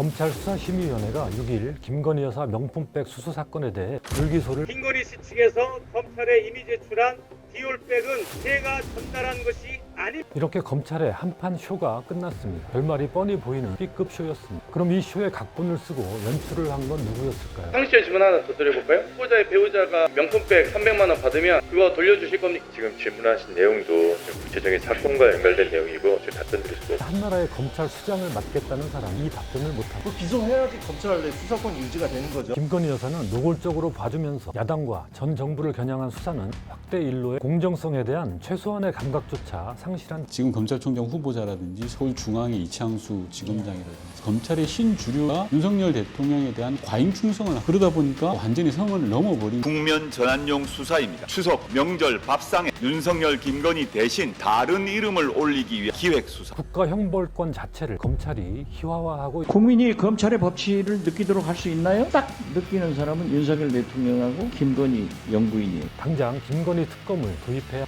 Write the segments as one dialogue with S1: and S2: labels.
S1: 검찰 수사심의위원회가 6일 김건희 여사 명품백 수수 사건에 대해 불기소를
S2: 김건희 씨 측에서 검찰에 이미 제출한 디올백은 제가 전달한 것이 아닙니다.
S1: 이렇게 검찰의 한판 쇼가 끝났습니다. 결말이 뻔히 보이는 B급 쇼였습니다. 그럼 이 쇼의 각본을 쓰고 연출을 한 건 누구였을까요?
S3: 상식적인 질문 하나 더 드려볼까요? 후보자의 배우자가 명품백 300만 원 받으면 그거 돌려주실 겁니까?
S4: 지금 질문하신 내용도 지금 구체적인 사건과 연결된 내용이고 지금 답변 드릴 수가 없습니다.
S1: 한나라의 검찰 수장을 맡겠다는 사람이 이 답변을 못하고
S5: 기소해야지 검찰 내 수사권 유지가 되는 거죠.
S1: 김건희 여사는 노골적으로 봐주면서 야당과 전 정부를 겨냥한 수사는 확대 일로의 공정성에 대한 최소한의 감각조차 상실한
S6: 지금 검찰총장 후보자라든지 서울중앙의 이창수 지검장이라든지 검찰의 신주류가 윤석열 대통령에 대한 과잉 충성을 그러다 보니까 완전히 성을 넘어버린
S7: 국면 전환용 수사입니다. 추석, 명절, 밥상에 윤석열, 김건희 대신 다른 이름을 올리기 위한 기획수사.
S1: 국가형벌권 자체를 검찰이 희화화하고
S8: 국민이 검찰의 법치를 느끼도록 할 수 있나요? 딱 느끼는 사람은 윤석열 대통령하고 김건희 연구인이에요.
S1: 당장 김건희 특검을 도입해야.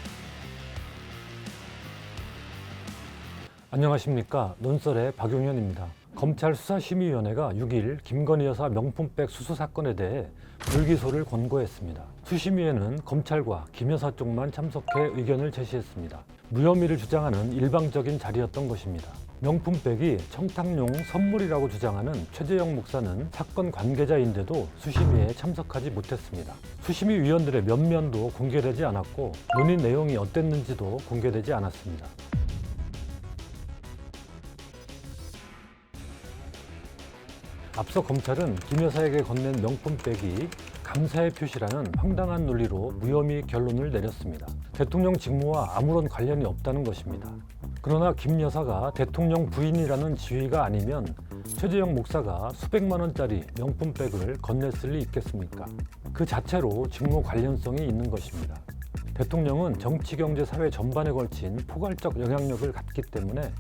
S1: 안녕하십니까, 논설의 박용현입니다. 검찰 수사심의위원회가 6일 김건희 여사 명품백 수수 사건에 대해 불기소를 권고했습니다. 수심위에는 검찰과 김 여사 쪽만 참석해 의견을 제시했습니다. 무혐의를 주장하는 일방적인 자리였던 것입니다. 명품백이 청탁용 선물이라고 주장하는 최재형 목사는 사건 관계자인데도 수심위에 참석하지 못했습니다. 수심위 위원들의 면면도 공개되지 않았고 논의 내용이 어땠는지도 공개되지 않았습니다. 앞서 검찰은 김 여사에게 건넨 명품백이 감사의 표시라는 황당한 논리로 무혐의 결론을 내렸습니다. 대통령 직무와 아무런 관련이 없다는 것입니다. 그러나 김 여사가 대통령 부인이라는 지위가 아니면 최재형 목사가 수백만 원짜리 명품백을 건넸을 리 있겠습니까? 그 자체로 직무 관련성이 있는 것입니다. 대통령은 정치, 경제, 사회 전반에 걸친 포괄적 영향력을 갖기 때문에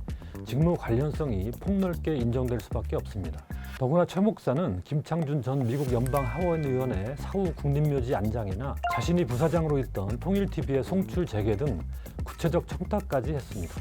S1: 직무 관련성이 폭넓게 인정될 수밖에 없습니다. 더구나 최 목사는 김창준 전 미국 연방하원의원의 사후 국립묘지 안장이나 자신이 부사장으로 있던 통일TV의 송출 재개 등 구체적 청탁까지 했습니다.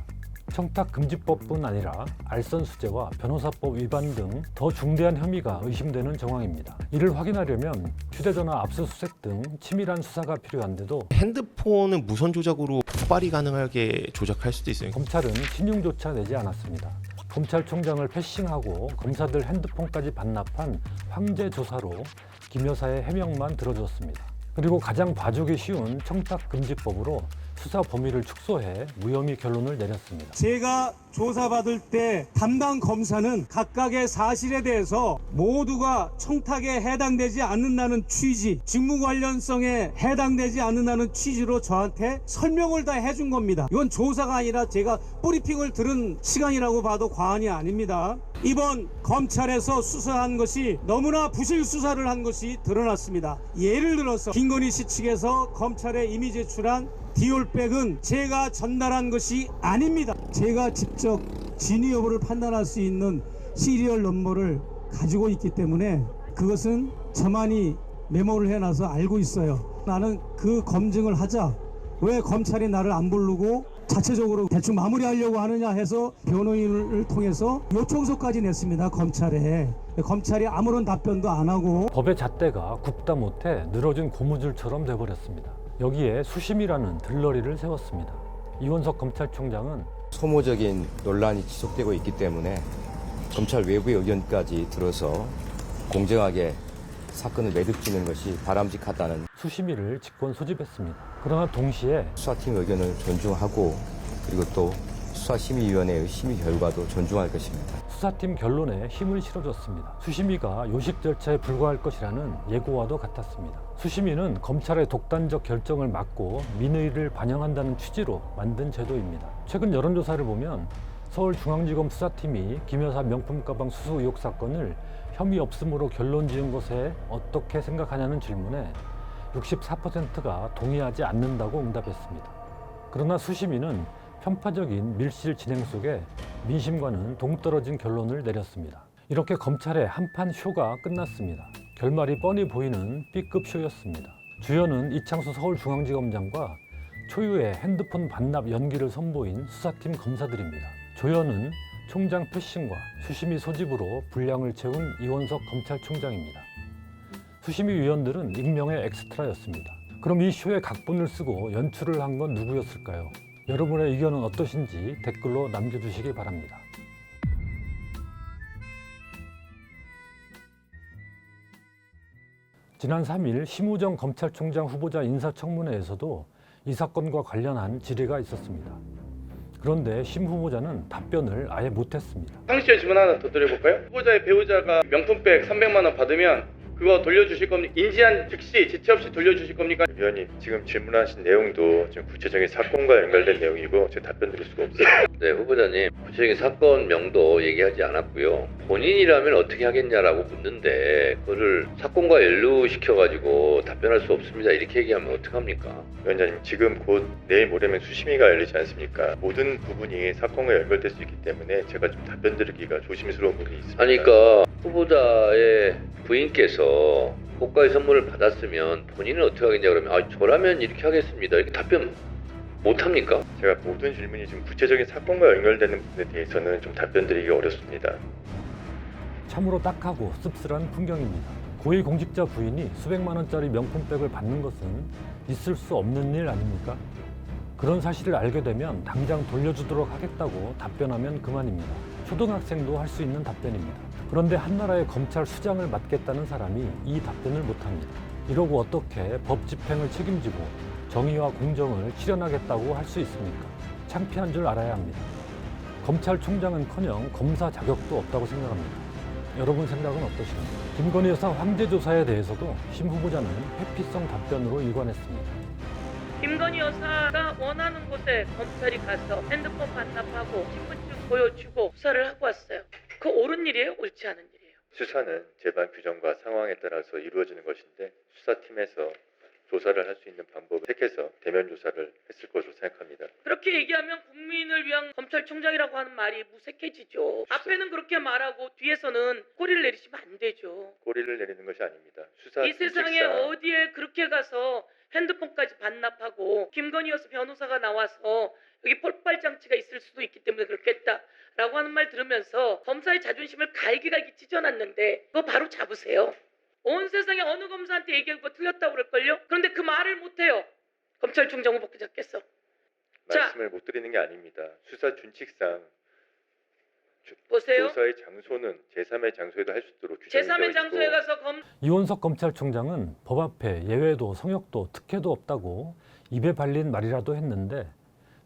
S1: 청탁금지법뿐 아니라 알선수재와 변호사법 위반 등 더 중대한 혐의가 의심되는 정황입니다. 이를 확인하려면 휴대전화 압수수색 등 치밀한 수사가 필요한데도
S9: 핸드폰은 무선 조작으로 폭발이 가능하게 조작할 수도 있어요.
S1: 검찰은 신용조차 내지 않았습니다. 검찰총장을 패싱하고 검사들 핸드폰까지 반납한 황제 조사로 김 여사의 해명만 들어줬습니다. 그리고 가장 봐주기 쉬운 청탁금지법으로 수사 범위를 축소해 무혐의 결론을 내렸습니다.
S2: 제가 조사받을 때 담당 검사는 각각의 사실에 대해서 모두가 청탁에 해당되지 않는다는 취지, 직무 관련성에 해당되지 않는다는 취지로 저한테 설명을 다 해준 겁니다. 이건 조사가 아니라 제가 브리핑을 들은 시간이라고 봐도 과언이 아닙니다. 이번 검찰에서 수사한 것이 너무나 부실 수사를 한 것이 드러났습니다. 예를 들어서 김건희 씨 측에서 검찰에 이미 제출한 디올백은 제가 전달한 것이 아닙니다. 제가 직접 진위 여부를 판단할 수 있는 시리얼 넘버를 가지고 있기 때문에 그것은 저만이 메모를 해놔서 알고 있어요. 나는 그 검증을 하자. 왜 검찰이 나를 안 부르고 자체적으로 대충 마무리하려고 하느냐 해서 변호인을 통해서 요청서까지 냈습니다. 검찰에. 검찰이 아무런 답변도 안 하고
S1: 법의 잣대가 굽다 못해 늘어진 고무줄처럼 돼버렸습니다. 여기에 수심이라는 들러리를 세웠습니다. 이원석 검찰총장은
S10: 소모적인 논란이 지속되고 있기 때문에 검찰 외부의 의견까지 들어서 공정하게 사건을 매듭짓는 것이 바람직하다는
S1: 수심위를 직권 소집했습니다. 그러나 동시에
S10: 수사팀 의견을 존중하고 그리고 또 수사심의위원회의 심의 결과도 존중할 것입니다.
S1: 수사팀 결론에 힘을 실어줬습니다. 수심위가 요식 절차에 불과할 것이라는 예고와도 같았습니다. 수심위는 검찰의 독단적 결정을 막고 민의를 반영한다는 취지로 만든 제도입니다. 최근 여론조사를 보면 서울중앙지검 수사팀이 김 여사 명품 가방 수수 의혹 사건을 혐의 없음으로 결론 지은 것에 어떻게 생각하냐는 질문에 64%가 동의하지 않는다고 응답했습니다. 그러나 수심위는 편파적인 밀실 진행 속에 민심과는 동떨어진 결론을 내렸습니다. 이렇게 검찰의 한판 쇼가 끝났습니다. 결말이 뻔히 보이는 B급 쇼였습니다. 주연은 이창수 서울중앙지검장과 초유의 핸드폰 반납 연기를 선보인 수사팀 검사들입니다. 조연은 총장 패싱과 수심위 소집으로 분량을 채운 이원석 검찰총장입니다. 수심위 위원들은 익명의 엑스트라였습니다. 그럼 이 쇼의 각본을 쓰고 연출을 한 건 누구였을까요? 여러분의 의견은 어떠신지 댓글로 남겨주시기 바랍니다. 지난 3일 심우정 검찰총장 후보자 인사청문회에서도 이 사건과 관련한 질의가 있었습니다. 그런데 심 후보자는 답변을 아예 못했습니다.
S3: 상식적인 질문 하나 더 드려볼까요? 후보자의 배우자가 명품백 300만 원 받으면 그거 돌려주실 겁니까? 인지한 즉시 지체 없이 돌려주실 겁니까?
S4: 위원님, 지금 질문하신 내용도 지금 구체적인 사건과 연결된 내용이고 제가 답변 드릴 수가 없어요.
S11: 네, 후보자님, 구체적인 사건명도 얘기하지 않았고요. 본인이라면 어떻게 하겠냐라고 묻는데 그거를 사건과 연루시켜가지고 답변할 수 없습니다. 이렇게 얘기하면 어떡합니까?
S4: 위원장님, 지금 곧 내일 모레면 수심위가 열리지 않습니까? 모든 부분이 사건과 연결될 수 있기 때문에 제가 좀 답변 드리기가 조심스러운 부분이 있습니다.
S11: 아니, 그러니까 후보자의 부인께서 고가의 선물을 받았으면 본인은 어떻게 하겠냐 그러면 저라면 이렇게 하겠습니다. 이렇게 답변 못합니까?
S4: 제가 모든 질문이 지금 구체적인 사건과 연결되는 부분에 대해서는 좀 답변 드리기 어렵습니다.
S1: 참으로 딱하고 씁쓸한 풍경입니다. 고위공직자 부인이 수백만 원짜리 명품백을 받는 것은 있을 수 없는 일 아닙니까? 그런 사실을 알게 되면 당장 돌려주도록 하겠다고 답변하면 그만입니다. 초등학생도 할 수 있는 답변입니다. 그런데 한나라의 검찰 수장을 맡겠다는 사람이 이 답변을 못합니다. 이러고 어떻게 법 집행을 책임지고 정의와 공정을 실현하겠다고 할 수 있습니까? 창피한 줄 알아야 합니다. 검찰총장은커녕 검사 자격도 없다고 생각합니다. 여러분 생각은 어떠십니까? 김건희 여사 황제 조사에 대해서도 심 후보자는 회피성 답변으로 일관했습니다.
S12: 김건희 여사가 원하는 곳에 검찰이 가서 핸드폰 반납하고 신분증 보여주고 수사를 하고 왔어요. 그 옳은 일이에요? 옳지 않은 일이에요?
S4: 수사는 재반 규정과 상황에 따라서 이루어지는 것인데 수사팀에서 조사를 할 수 있는 방법을 택해서 대면 조사를 했을 것으로 생각합니다.
S12: 그렇게 얘기하면 국민을 위한 검찰총장이라고 하는 말이 무색해지죠. 앞에는 그렇게 말하고 뒤에서는 꼬리를 내리시면 안 되죠.
S4: 꼬리를 내리는 것이 아닙니다. 수사
S12: 이 세상에 어디에 그렇게 가서 핸드폰까지 반납하고 김건희 여사 변호사가 나와서 여기 폭발장치가 있을 수도 있기 때문에 그렇겠다라고 하는 말 들으면서 검사의 자존심을 갈기갈기 찢어놨는데 그거 바로 잡으세요. 온 세상에 어느 검사한테 얘기하고 틀렸다고 그럴걸요? 그런데 그 말을 못해요. 검찰총장 후보자께서.
S4: 말씀을 못 드리는 게 아닙니다. 수사 준칙상
S12: 보세요.
S4: 조사의 장소는 제3의 장소에도 할 수 있도록 규정이 되어
S12: 제3의
S4: 있고
S12: 장소에 가서
S1: 이원석 검찰총장은 법 앞에 예외도 성역도 특혜도 없다고 입에 발린 말이라도 했는데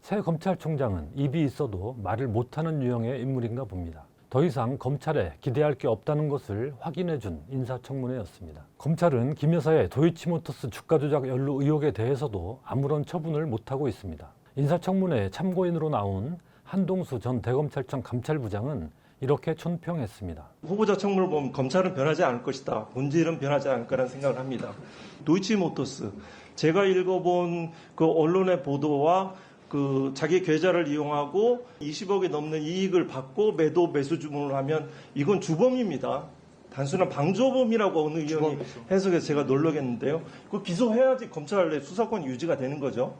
S1: 새 검찰총장은 입이 있어도 말을 못하는 유형의 인물인가 봅니다. 더 이상 검찰에 기대할 게 없다는 것을 확인해준 인사청문회였습니다. 검찰은 김 여사의 도이치모터스 주가 조작 연루 의혹에 대해서도 아무런 처분을 못하고 있습니다. 인사청문회에 참고인으로 나온 한동수 전 대검찰청 감찰부장은 이렇게 촌평했습니다.
S5: 후보자 청문을 보면 검찰은 변하지 않을 것이다. 본질은 변하지 않을 거라는 생각을 합니다. 도이치모터스, 제가 읽어본 그 언론의 보도와 그 자기 계좌를 이용하고 20억이 넘는 이익을 받고 매수 주문을 하면 이건 주범입니다. 단순한 방조범이라고 어느 의원이 해석해서 제가 놀라겠는데요. 그 기소해야지 검찰 내 수사권이 유지가 되는 거죠.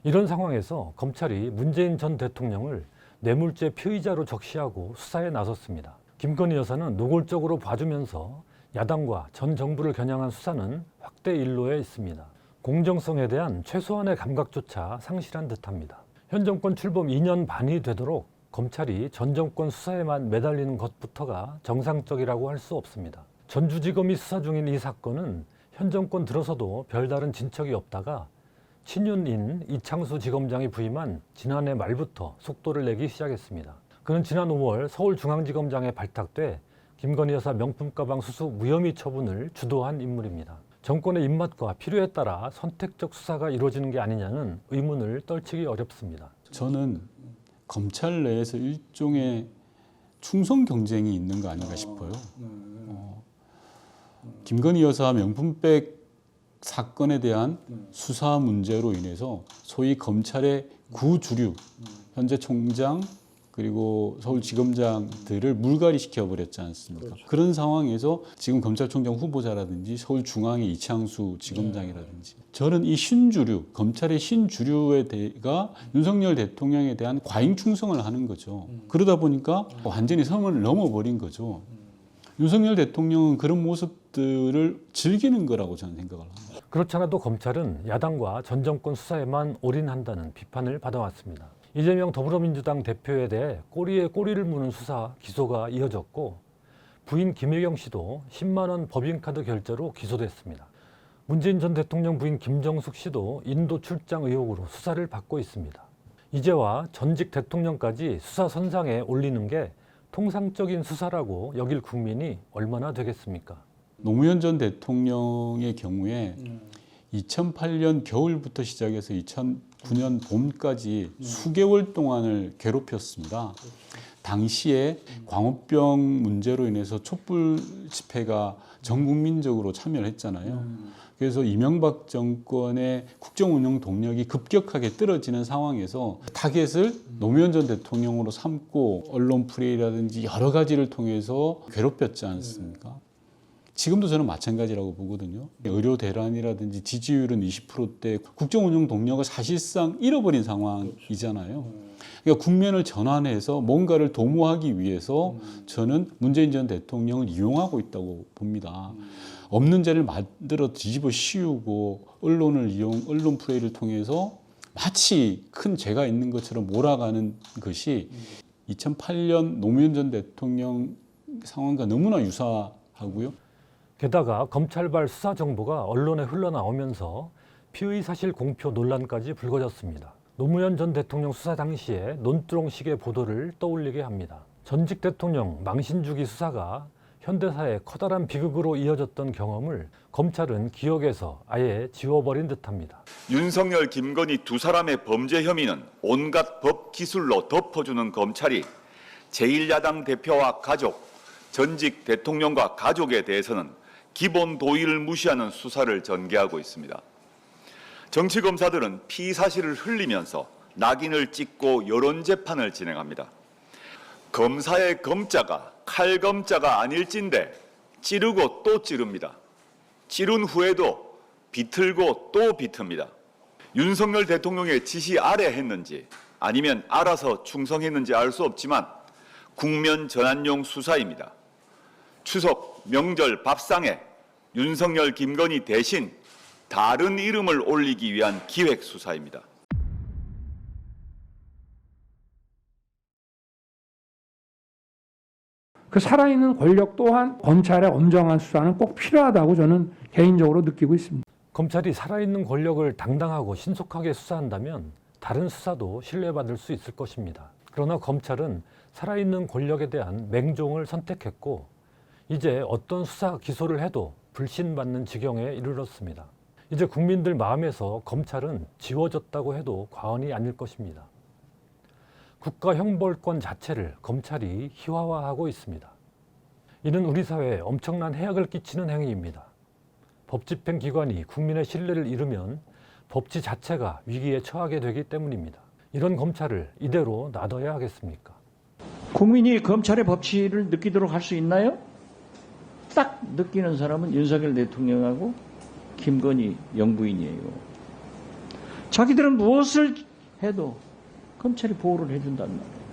S1: 이런 상황에서 검찰이 문재인 전 대통령을 뇌물죄 피의자로 적시하고 수사에 나섰습니다. 김건희 여사는 노골적으로 봐주면서 야당과 전 정부를 겨냥한 수사는 확대 일로에 있습니다. 공정성에 대한 최소한의 감각조차 상실한 듯합니다. 현 정권 출범 2년 반이 되도록 검찰이 전 정권 수사에만 매달리는 것부터가 정상적이라고 할 수 없습니다. 전주지검이 수사 중인 이 사건은 현 정권 들어서도 별다른 진척이 없다가 친윤인 이창수 지검장이 부임한 지난해 말부터 속도를 내기 시작했습니다. 그는 지난 5월 서울중앙지검장에 발탁돼 김건희 여사 명품 가방 수수 무혐의 처분을 주도한 인물입니다. 정권의 입맛과 필요에 따라 선택적 수사가 이루어지는 게 아니냐는 의문을 떨치기 어렵습니다.
S6: 저는 검찰 내에서 일종의 충성 경쟁이 있는 거 아닌가 싶어요. 김건희 여사 명품백 사건에 대한 수사 문제로 인해서 소위 검찰의 구주류, 현재 총장, 그리고 서울지검장들을 물갈이 시켜버렸지 않습니까?
S8: 그렇죠.
S6: 그런 상황에서 지금 검찰총장 후보자라든지 서울중앙의 이창수 지검장이라든지 저는 이 신주류, 검찰의 신주류에 대가 윤석열 대통령에 대한 과잉 충성을 하는 거죠. 그러다 보니까 완전히 선을 넘어버린 거죠. 윤석열 대통령은 그런 모습들을 즐기는 거라고 저는 생각을 합니다.
S1: 그렇잖아도 검찰은 야당과 전 정권 수사에만 올인한다는 비판을 받아왔습니다. 이재명 더불어민주당 대표에 대해 꼬리에 꼬리를 무는 수사 기소가 이어졌고 부인 김혜경 씨도 10만 원 법인카드 결제로 기소됐습니다. 문재인 전 대통령 부인 김정숙 씨도 인도 출장 의혹으로 수사를 받고 있습니다. 이제와 전직 대통령까지 수사 선상에 올리는 게 통상적인 수사라고 여길 국민이 얼마나 되겠습니까?
S6: 노무현 전 대통령의 경우에 2008년 겨울부터 시작해서 2009년 봄까지 수개월 동안을 괴롭혔습니다. 당시에 광우병 문제로 인해서 촛불 집회가 전 국민적으로 참여를 했잖아요. 그래서 이명박 정권의 국정 운영 동력이 급격하게 떨어지는 상황에서 타겟을 노무현 전 대통령으로 삼고 언론 프레이라든지 여러 가지를 통해서 괴롭혔지 않습니까? 지금도 저는 마찬가지라고 보거든요. 의료 대란이라든지 지지율은 20%대, 국정 운영 동력을 사실상 잃어버린 상황이잖아요. 그러니까 국면을 전환해서 뭔가를 도모하기 위해서 저는 문재인 전 대통령을 이용하고 있다고 봅니다. 없는 죄를 만들어 뒤집어 씌우고 언론 플레이를 통해서 마치 큰 죄가 있는 것처럼 몰아가는 것이 2008년 노무현 전 대통령 상황과 너무나 유사하고요.
S1: 게다가 검찰발 수사 정보가 언론에 흘러나오면서 피의사실 공표 논란까지 불거졌습니다. 노무현 전 대통령 수사 당시에 논두렁식의 보도를 떠올리게 합니다. 전직 대통령 망신주기 수사가 현대사의 커다란 비극으로 이어졌던 경험을 검찰은 기억에서 아예 지워버린 듯합니다.
S7: 윤석열, 김건희 두 사람의 범죄 혐의는 온갖 법 기술로 덮어주는 검찰이 제1야당 대표와 가족, 전직 대통령과 가족에 대해서는 기본 도의를 무시하는 수사를 전개하고 있습니다. 정치검사들은 피의사실을 흘리면서 낙인을 찍고 여론재판을 진행합니다. 검사의 검자가 칼검자가 아닐진데 찌르고 또 찌릅니다. 찌른 후에도 비틀고 또 비틉니다. 윤석열 대통령의 지시 아래 했는지 아니면 알아서 충성했는지 알 수 없지만 국면 전환용 수사입니다. 추석, 명절, 밥상에 윤석열, 김건희 대신 다른 이름을 올리기 위한 기획 수사입니다.
S13: 그 살아있는 권력 또한 검찰의 엄정한 수사는 꼭 필요하다고 저는 개인적으로 느끼고 있습니다.
S1: 검찰이 살아있는 권력을 당당하고 신속하게 수사한다면 다른 수사도 신뢰받을 수 있을 것입니다. 그러나 검찰은 살아있는 권력에 대한 맹종을 선택했고 이제 어떤 수사 기소를 해도 불신받는 지경에 이르렀습니다. 이제 국민들 마음에서 검찰은 지워졌다고 해도 과언이 아닐 것입니다. 국가 형벌권 자체를 검찰이 희화화하고 있습니다. 이는 우리 사회에 엄청난 해악을 끼치는 행위입니다. 법집행기관이 국민의 신뢰를 잃으면 법치 자체가 위기에 처하게 되기 때문입니다. 이런 검찰을 이대로 놔둬야 하겠습니까?
S8: 국민이 검찰의 법치를 느끼도록 할 수 있나요? 딱 느끼는 사람은 윤석열 대통령하고 김건희 영부인이에요. 자기들은 무엇을 해도 검찰이 보호를 해준단 말이에요.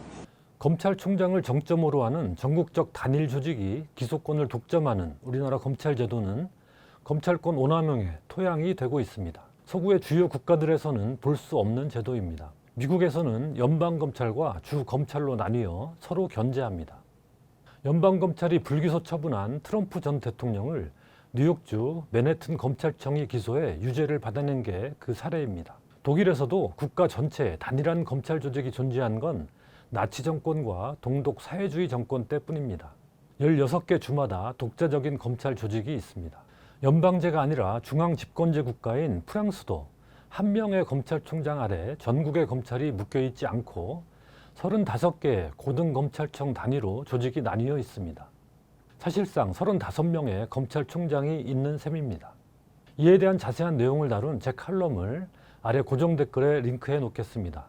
S1: 검찰총장을 정점으로 하는 전국적 단일 조직이 기소권을 독점하는 우리나라 검찰 제도는 검찰권 오남용의 토양이 되고 있습니다. 서구의 주요 국가들에서는 볼 수 없는 제도입니다. 미국에서는 연방검찰과 주검찰로 나뉘어 서로 견제합니다. 연방검찰이 불기소 처분한 트럼프 전 대통령을 뉴욕주 맨해튼 검찰청이 기소해 유죄를 받아낸 게 그 사례입니다. 독일에서도 국가 전체에 단일한 검찰 조직이 존재한 건 나치 정권과 동독 사회주의 정권 때뿐입니다. 16개 주마다 독자적인 검찰 조직이 있습니다. 연방제가 아니라 중앙집권제 국가인 프랑스도 한 명의 검찰총장 아래 전국의 검찰이 묶여있지 않고 35개의 고등검찰청 단위로 조직이 나뉘어 있습니다. 사실상 35명의 검찰총장이 있는 셈입니다. 이에 대한 자세한 내용을 다룬 제 칼럼을 아래 고정 댓글에 링크해 놓겠습니다.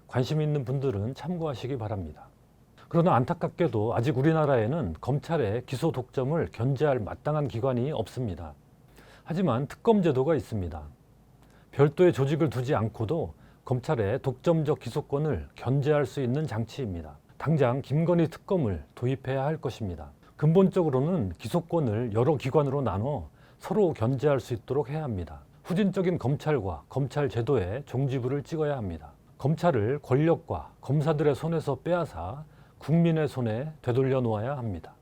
S1: 관심 있는 분들은 참고하시기 바랍니다. 그러나 안타깝게도 아직 우리나라에는 검찰의 기소 독점을 견제할 마땅한 기관이 없습니다. 하지만 특검 제도가 있습니다. 별도의 조직을 두지 않고도 검찰의 독점적 기소권을 견제할 수 있는 장치입니다. 당장 김건희 특검을 도입해야 할 것입니다. 근본적으로는 기소권을 여러 기관으로 나눠 서로 견제할 수 있도록 해야 합니다. 후진적인 검찰과 검찰 제도에 종지부를 찍어야 합니다. 검찰을 권력과 검사들의 손에서 빼앗아 국민의 손에 되돌려 놓아야 합니다.